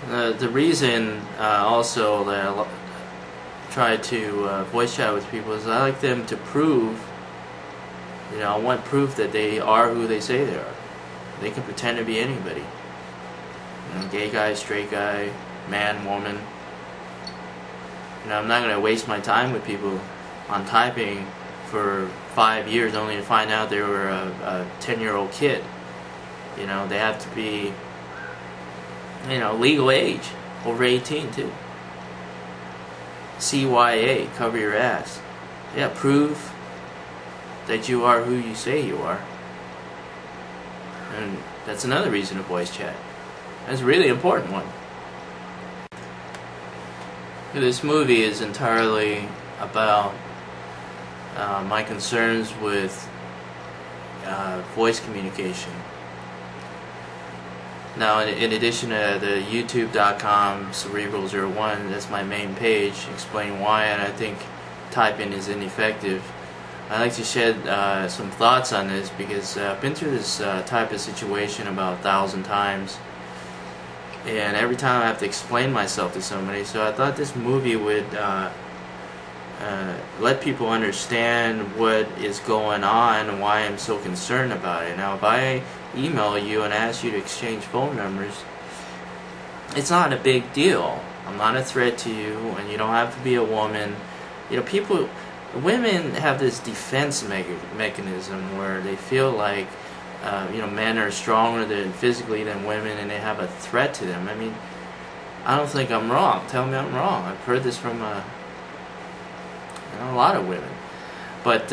The reason also that I try to voice chat with people is I like them to prove, I want proof that they are who they say they are. They can pretend to be anybody. Gay guy, straight guy, man, woman. I'm not going to waste my time with people on typing for 5 years only to find out they were a 10-year-old kid. They have to be, legal age, over 18 too. CYA, cover your ass. Yeah, prove that you are who you say you are. And that's another reason to voice chat. That's a really important one. This movie is entirely about my concerns with voice communication. Now, in addition to the YouTube.com Cerebral01, that's my main page, explaining why, and I think typing is ineffective. I'd like to shed some thoughts on this because I've been through this type of situation about 1,000 times, and every time I have to explain myself to somebody. So I thought this movie would let people understand what is going on and why I'm so concerned about it. Now, if I email you and ask you to exchange phone numbers, it's not a big deal. I'm not a threat to you, and you don't have to be a woman. Women have this defense mechanism where they feel like men are stronger physically than women, and they have a threat to them. I mean, I don't think I'm wrong. Tell me I'm wrong. I've heard this from a lot of women. But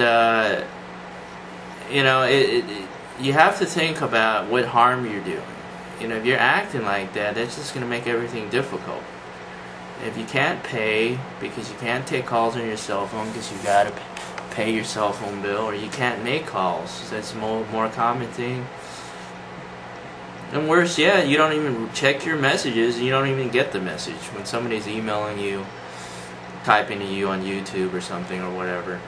you have to think about what harm you're doing. If you're acting like that, that's just going to make everything difficult. If you can't pay because you can't take calls on your cell phone because you got to pay your cell phone bill, or you can't make calls, that's a more common thing. And worse yet, you don't even check your messages, and you don't even get the message when somebody's emailing you, typing to you on YouTube or something or whatever,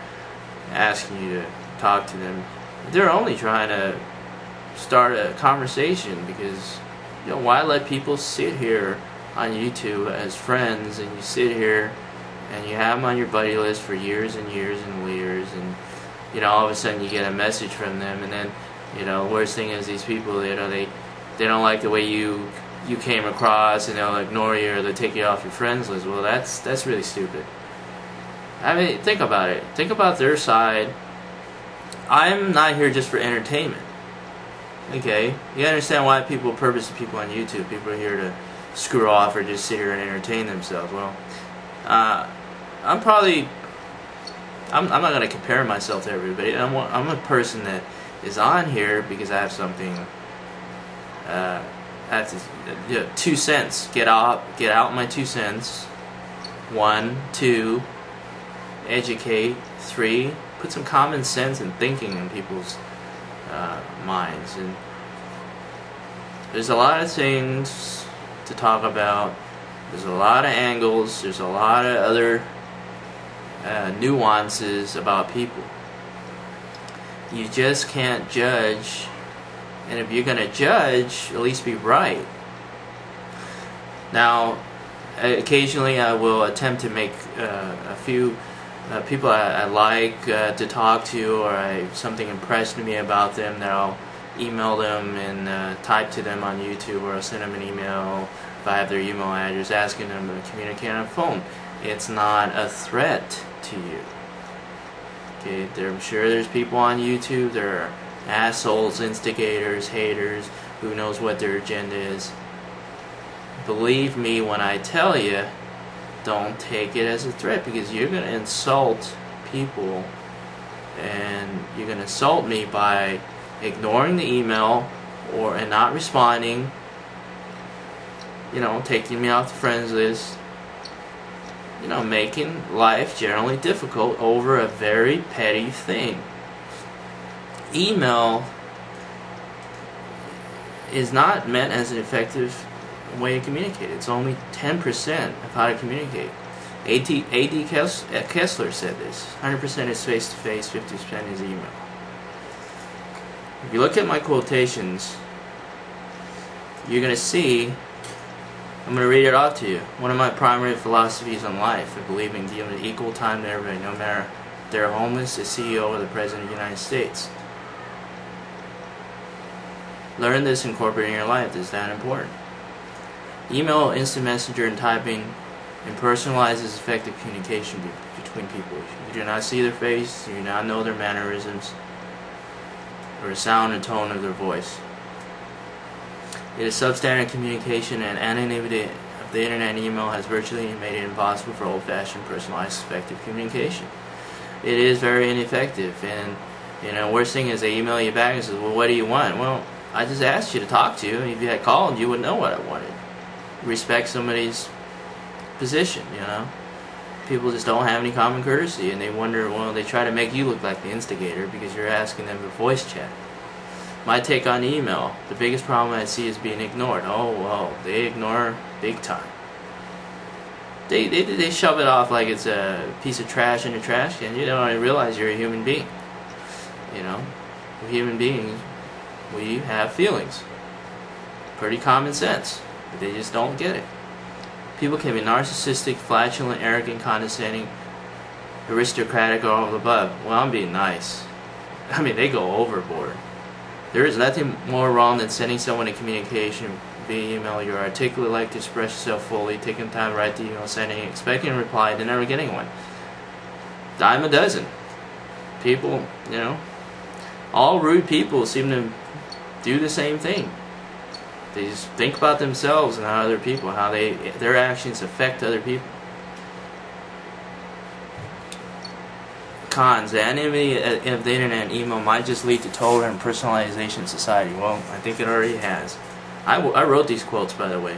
asking you to talk to them. They're only trying to start a conversation because, why let people sit here on YouTube as friends, and you sit here and you have them on your buddy list for years and years and years, and all of a sudden you get a message from them, and then the worst thing is these people, they don't like the way you came across, and they'll ignore you or they'll take you off your friends list. Well, that's really stupid. I mean, think about it. Think about their side. I'm not here just for entertainment. Okay? You understand why purposely people on YouTube, people are here to screw off or just sit here and entertain themselves. Well, I'm not going to compare myself to everybody. I'm a person that is on here because I have something. I have to 2 cents. Get out my 2 cents. 1, 2, educate. 3, put some common sense and thinking in people's minds. And there's a lot of things to talk about. There's a lot of angles. There's a lot of other nuances about people. You just can't judge, and if you're going to judge, at least be right. Now, occasionally I will attempt to make a few people I like to talk to, or something impressed me about them, that I'll email them and type to them on YouTube, or I'll send them an email if I have their email address, asking them to communicate on the phone. It's not a threat to you. Okay, I'm sure there's people on YouTube, there are assholes, instigators, haters, who knows what their agenda is. Believe me when I tell you, don't take it as a threat, because you're going to insult people, and you're going to insult me by ignoring the email and not responding, taking me off the friends list, making life generally difficult over a very petty thing. Email is not meant as an effective way to communicate. It's only 10% of how to communicate. A.D. Kessler said this. 100% is face-to-face, 50% is email. If you look at my quotations, you're going to see I'm going to read it off to you. One of my primary philosophies on life, I believe in giving equal time to everybody, no matter if they're homeless, the CEO, or the President of the United States. Learn this and incorporate it in your life. It's that important. Email, instant messenger, and typing impersonalizes effective communication between people. You do not see their face, you do not know their mannerisms, or the sound and tone of their voice. It is substandard communication, and anonymity of the internet and email has virtually made it impossible for old-fashioned, personalized, effective communication. It is very ineffective, and worst thing is they email you back and says, well, what do you want? Well, I just asked you to talk to you, and if you had called, you would know what I wanted. Respect somebody's position, People just don't have any common courtesy, and they wonder, well, they try to make you look like the instigator because you're asking them to voice chat. My take on email, the biggest problem I see is being ignored. Oh, well, they ignore big time. They shove it off like it's a piece of trash in a trash can. You don't realize you're a human being. We're human beings, we have feelings. Pretty common sense, but they just don't get it. People can be narcissistic, flatulent, arrogant, condescending, aristocratic, or all of the above. Well, I'm being nice. They go overboard. There is nothing more wrong than sending someone a communication via email. You're articulate, like to express yourself fully, taking time to write the email, sending, expecting a reply, then never getting one. Dime a dozen. People, all rude people seem to do the same thing. They just think about themselves and how other people, how their actions affect other people. Cons. The anonymity of the internet and email might just lead to total and personalization in society. Well, I think it already has. I wrote these quotes, by the way.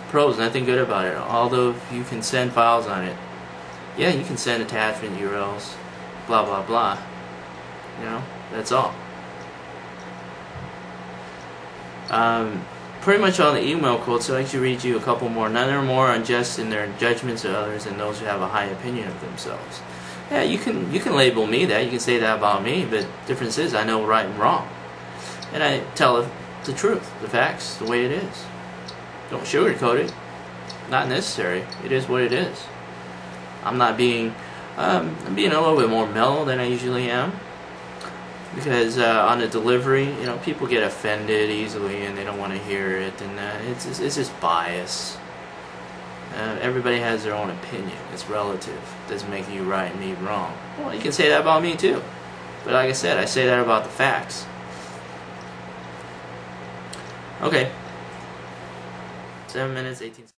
Pros, nothing good about it. Although you can send files on it. Yeah, you can send attachment URLs, blah, blah, blah. That's all. Pretty much all the email quotes, so I actually read you a couple more. None are more unjust in their judgments of others than those who have a high opinion of themselves. Yeah, you can label me that. You can say that about me, but the difference is I know right and wrong. And I tell the truth, the facts, the way it is. Don't sugarcoat it. Not necessary. It is what it is. I'm being a little bit more mellow than I usually am. Because on the delivery, people get offended easily and they don't want to hear it, and it's just bias. Everybody has their own opinion. It's relative. It doesn't make you right and me wrong. Well, you can say that about me too. But like I said, I say that about the facts. Okay. 7 minutes, 18 seconds.